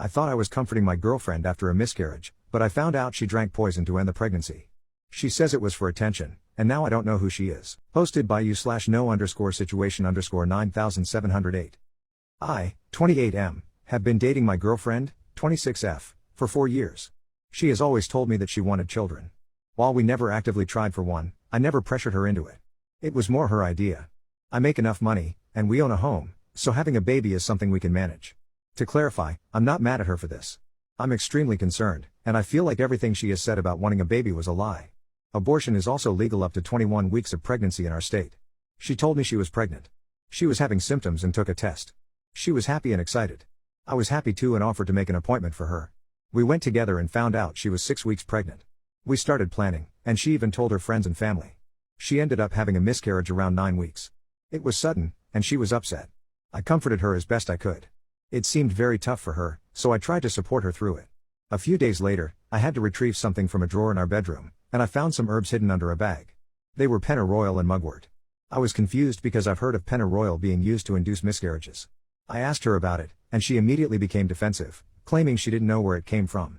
I thought I was comforting my girlfriend after a miscarriage, but I found out she drank poison to end the pregnancy. She says it was for attention, and now I don't know who she is. Posted by you/no_situation_9708. I, 28M, have been dating my girlfriend, 26F, for 4 years. She has always told me that she wanted children. While we never actively tried for one, I never pressured her into it. It was more her idea. I make enough money, and we own a home, so having a baby is something we can manage. To clarify, I'm not mad at her for this. I'm extremely concerned, and I feel like everything she has said about wanting a baby was a lie. Abortion is also legal up to 21 weeks of pregnancy in our state. She told me she was pregnant. She was having symptoms and took a test. She was happy and excited. I was happy too and offered to make an appointment for her. We went together and found out she was 6 weeks pregnant. We started planning, and she even told her friends and family. She ended up having a miscarriage around 9 weeks. It was sudden, and she was upset. I comforted her as best I could. It seemed very tough for her, so I tried to support her through it. A few days later, I had to retrieve something from a drawer in our bedroom, and I found some herbs hidden under a bag. They were pennyroyal and mugwort. I was confused because I've heard of pennyroyal being used to induce miscarriages. I asked her about it, and she immediately became defensive, claiming she didn't know where it came from.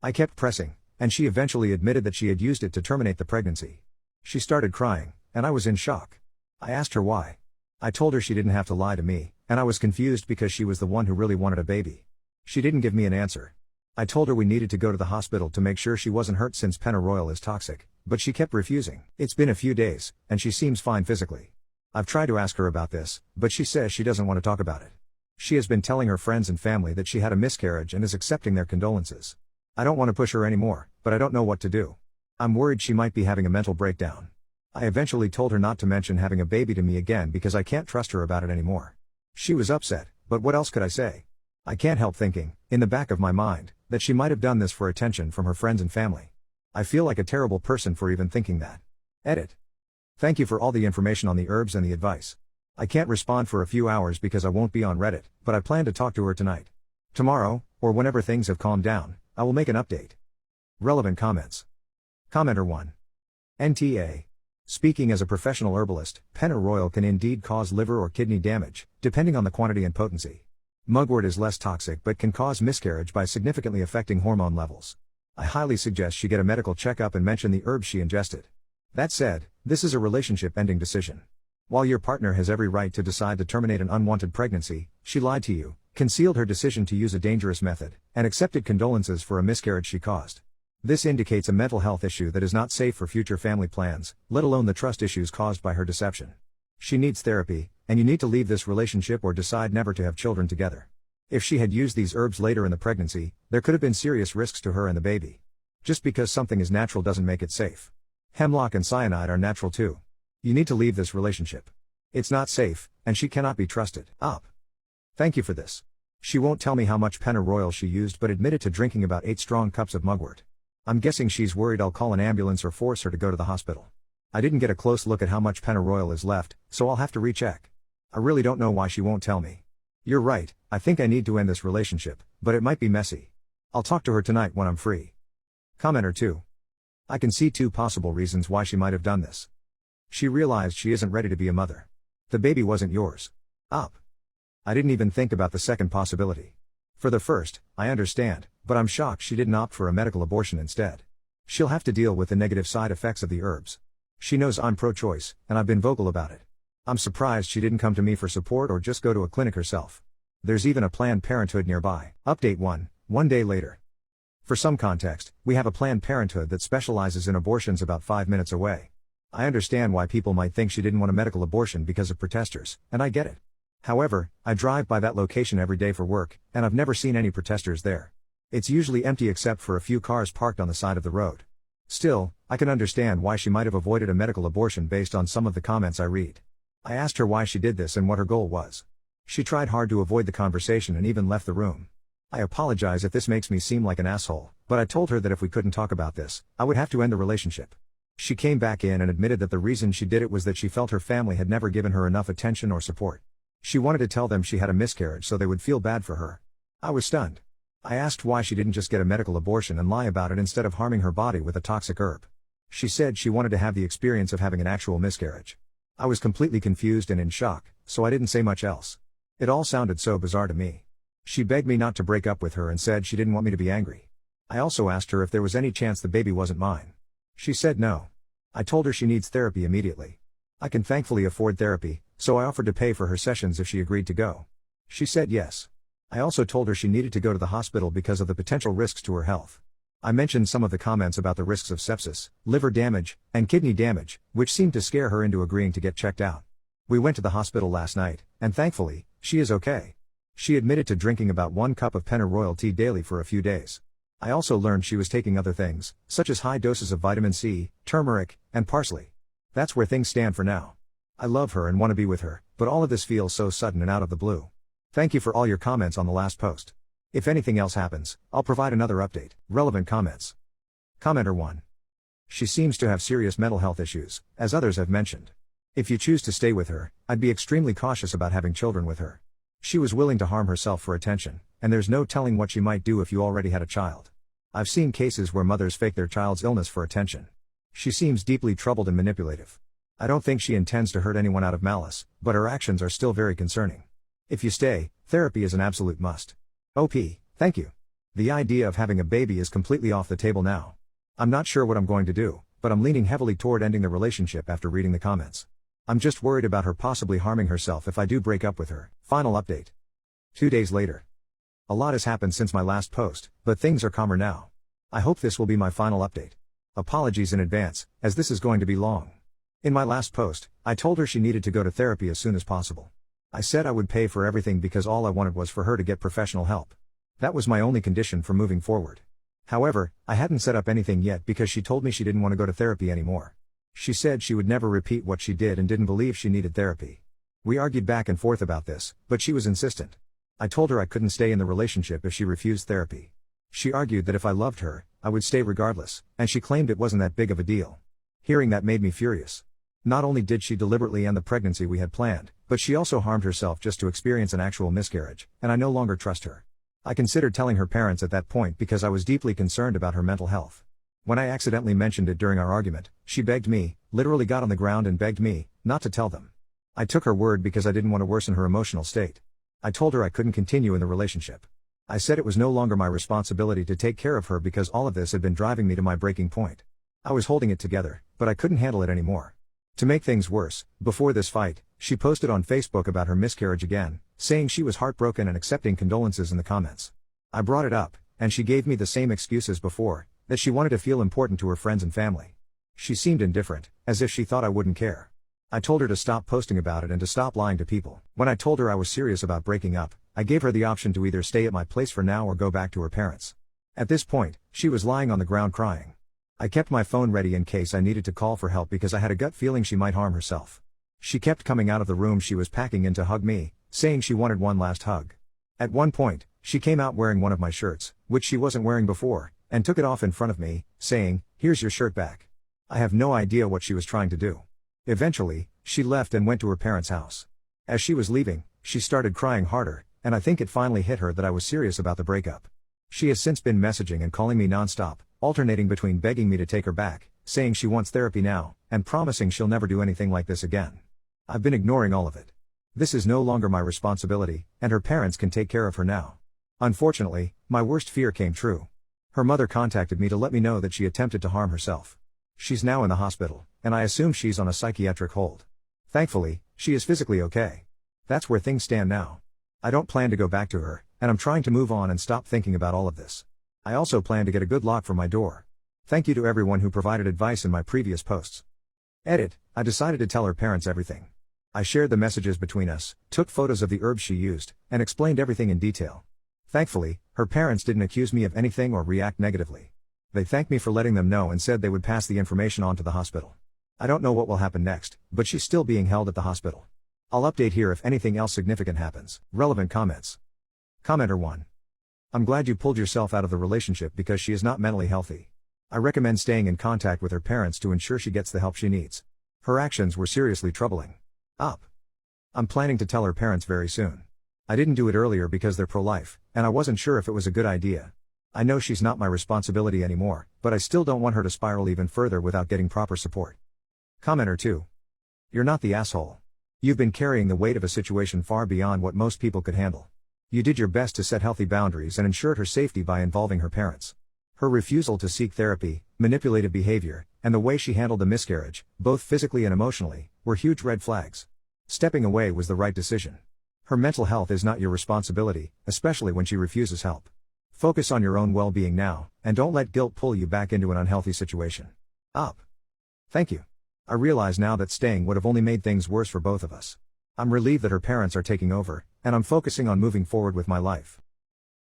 I kept pressing, and she eventually admitted that she had used it to terminate the pregnancy. She started crying, and I was in shock. I asked her why. I told her she didn't have to lie to me, and I was confused because she was the one who really wanted a baby. She didn't give me an answer. I told her we needed to go to the hospital to make sure she wasn't hurt since pennyroyal is toxic, but she kept refusing. It's been a few days, and she seems fine physically. I've tried to ask her about this, but she says she doesn't want to talk about it. She has been telling her friends and family that she had a miscarriage and is accepting their condolences. I don't want to push her anymore, but I don't know what to do. I'm worried she might be having a mental breakdown. I eventually told her not to mention having a baby to me again because I can't trust her about it anymore. She was upset, but what else could I say? I can't help thinking, in the back of my mind, that she might have done this for attention from her friends and family. I feel like a terrible person for even thinking that. Edit. Thank you for all the information on the herbs and the advice. I can't respond for a few hours because I won't be on Reddit, but I plan to talk to her tonight. Tomorrow, or whenever things have calmed down, I will make an update. Relevant comments. Commenter 1. NTA. Speaking as a professional herbalist, pennyroyal can indeed cause liver or kidney damage, depending on the quantity and potency. Mugwort is less toxic but can cause miscarriage by significantly affecting hormone levels. I highly suggest she get a medical checkup and mention the herbs she ingested. That said, this is a relationship-ending decision. While your partner has every right to decide to terminate an unwanted pregnancy, she lied to you, concealed her decision to use a dangerous method, and accepted condolences for a miscarriage she caused. This indicates a mental health issue that is not safe for future family plans, let alone the trust issues caused by her deception. She needs therapy, and you need to leave this relationship or decide never to have children together. If she had used these herbs later in the pregnancy, there could have been serious risks to her and the baby. Just because something is natural doesn't make it safe. Hemlock and cyanide are natural too. You need to leave this relationship. It's not safe, and she cannot be trusted. Up. Thank you for this. She won't tell me how much pennyroyal she used but admitted to drinking about 8 strong cups of mugwort. I'm guessing she's worried I'll call an ambulance or force her to go to the hospital. I didn't get a close look at how much pennyroyal is left, so I'll have to recheck. I really don't know why she won't tell me. You're right, I think I need to end this relationship, but it might be messy. I'll talk to her tonight when I'm free. Commenter 2. I can see 2 possible reasons why she might have done this. She realized she isn't ready to be a mother. The baby wasn't yours. Up. I didn't even think about the second possibility. For the first, I understand, but I'm shocked she didn't opt for a medical abortion instead. She'll have to deal with the negative side effects of the herbs. She knows I'm pro-choice, and I've been vocal about it. I'm surprised she didn't come to me for support or just go to a clinic herself. There's even a Planned Parenthood nearby. Update 1 day later. For some context, we have a Planned Parenthood that specializes in abortions about 5 minutes away. I understand why people might think she didn't want a medical abortion because of protesters, and I get it. However, I drive by that location every day for work, and I've never seen any protesters there. It's usually empty except for a few cars parked on the side of the road. Still, I can understand why she might have avoided a medical abortion based on some of the comments I read. I asked her why she did this and what her goal was. She tried hard to avoid the conversation and even left the room. I apologize if this makes me seem like an asshole, but I told her that if we couldn't talk about this, I would have to end the relationship. She came back in and admitted that the reason she did it was that she felt her family had never given her enough attention or support. She wanted to tell them she had a miscarriage so they would feel bad for her. I was stunned. I asked why she didn't just get a medical abortion and lie about it instead of harming her body with a toxic herb. She said she wanted to have the experience of having an actual miscarriage. I was completely confused and in shock, so I didn't say much else. It all sounded so bizarre to me. She begged me not to break up with her and said she didn't want me to be angry. I also asked her if there was any chance the baby wasn't mine. She said no. I told her she needs therapy immediately. I can thankfully afford therapy, so I offered to pay for her sessions if she agreed to go. She said yes. I also told her she needed to go to the hospital because of the potential risks to her health. I mentioned some of the comments about the risks of sepsis, liver damage, and kidney damage, which seemed to scare her into agreeing to get checked out. We went to the hospital last night, and thankfully, she is okay. She admitted to drinking about 1 cup of pennyroyal tea daily for a few days. I also learned she was taking other things, such as high doses of vitamin C, turmeric, and parsley. That's where things stand for now. I love her and want to be with her, but all of this feels so sudden and out of the blue. Thank you for all your comments on the last post. If anything else happens, I'll provide another update. Relevant comments. Commenter 1. She seems to have serious mental health issues, as others have mentioned. If you choose to stay with her, I'd be extremely cautious about having children with her. She was willing to harm herself for attention, and there's no telling what she might do if you already had a child. I've seen cases where mothers fake their child's illness for attention. She seems deeply troubled and manipulative. I don't think she intends to hurt anyone out of malice, but her actions are still very concerning. If you stay, therapy is an absolute must. OP, thank you. The idea of having a baby is completely off the table now. I'm not sure what I'm going to do, but I'm leaning heavily toward ending the relationship after reading the comments. I'm just worried about her possibly harming herself if I do break up with her. Final update. 2 days later. A lot has happened since my last post, but things are calmer now. I hope this will be my final update. Apologies in advance, as this is going to be long. In my last post, I told her she needed to go to therapy as soon as possible. I said I would pay for everything because all I wanted was for her to get professional help. That was my only condition for moving forward. However, I hadn't set up anything yet because she told me she didn't want to go to therapy anymore. She said she would never repeat what she did and didn't believe she needed therapy. We argued back and forth about this, but she was insistent. I told her I couldn't stay in the relationship if she refused therapy. She argued that if I loved her, I would stay regardless, and she claimed it wasn't that big of a deal. Hearing that made me furious. Not only did she deliberately end the pregnancy we had planned, but she also harmed herself just to experience an actual miscarriage, and I no longer trust her. I considered telling her parents at that point because I was deeply concerned about her mental health. When I accidentally mentioned it during our argument, she begged me, literally got on the ground and begged me, not to tell them. I took her word because I didn't want to worsen her emotional state. I told her I couldn't continue in the relationship. I said it was no longer my responsibility to take care of her because all of this had been driving me to my breaking point. I was holding it together, but I couldn't handle it anymore. To make things worse, before this fight, she posted on Facebook about her miscarriage again, saying she was heartbroken and accepting condolences in the comments. I brought it up, and she gave me the same excuse as before, that she wanted to feel important to her friends and family. She seemed indifferent, as if she thought I wouldn't care. I told her to stop posting about it and to stop lying to people. When I told her I was serious about breaking up, I gave her the option to either stay at my place for now or go back to her parents. At this point, she was lying on the ground crying. I kept my phone ready in case I needed to call for help because I had a gut feeling she might harm herself. She kept coming out of the room she was packing in to hug me, saying she wanted one last hug. At one point, she came out wearing one of my shirts, which she wasn't wearing before, and took it off in front of me, saying, "Here's your shirt back." I have no idea what she was trying to do. Eventually, she left and went to her parents' house. As she was leaving, she started crying harder, and I think it finally hit her that I was serious about the breakup. She has since been messaging and calling me nonstop, alternating between begging me to take her back, saying she wants therapy now, and promising she'll never do anything like this again. I've been ignoring all of it. This is no longer my responsibility, and her parents can take care of her now. Unfortunately, my worst fear came true. Her mother contacted me to let me know that she attempted to harm herself. She's now in the hospital, and I assume she's on a psychiatric hold. Thankfully, she is physically okay. That's where things stand now. I don't plan to go back to her, and I'm trying to move on and stop thinking about all of this. I also plan to get a good lock for my door. Thank you to everyone who provided advice in my previous posts. Edit, I decided to tell her parents everything. I shared the messages between us, took photos of the herbs she used, and explained everything in detail. Thankfully, her parents didn't accuse me of anything or react negatively. They thanked me for letting them know and said they would pass the information on to the hospital. I don't know what will happen next, but she's still being held at the hospital. I'll update here if anything else significant happens. Relevant comments. Commenter 1. I'm glad you pulled yourself out of the relationship because she is not mentally healthy. I recommend staying in contact with her parents to ensure she gets the help she needs. Her actions were seriously troubling. Up. I'm planning to tell her parents very soon. I didn't do it earlier because they're pro-life, and I wasn't sure if it was a good idea. I know she's not my responsibility anymore, but I still don't want her to spiral even further without getting proper support. Commenter 2. You're not the asshole. You've been carrying the weight of a situation far beyond what most people could handle. You did your best to set healthy boundaries and ensured her safety by involving her parents. Her refusal to seek therapy, manipulative behavior, and the way she handled the miscarriage, both physically and emotionally, were huge red flags. Stepping away was the right decision. Her mental health is not your responsibility, especially when she refuses help. Focus on your own well-being now, and don't let guilt pull you back into an unhealthy situation. Up. Thank you. I realize now that staying would have only made things worse for both of us. I'm relieved that her parents are taking over, and I'm focusing on moving forward with my life.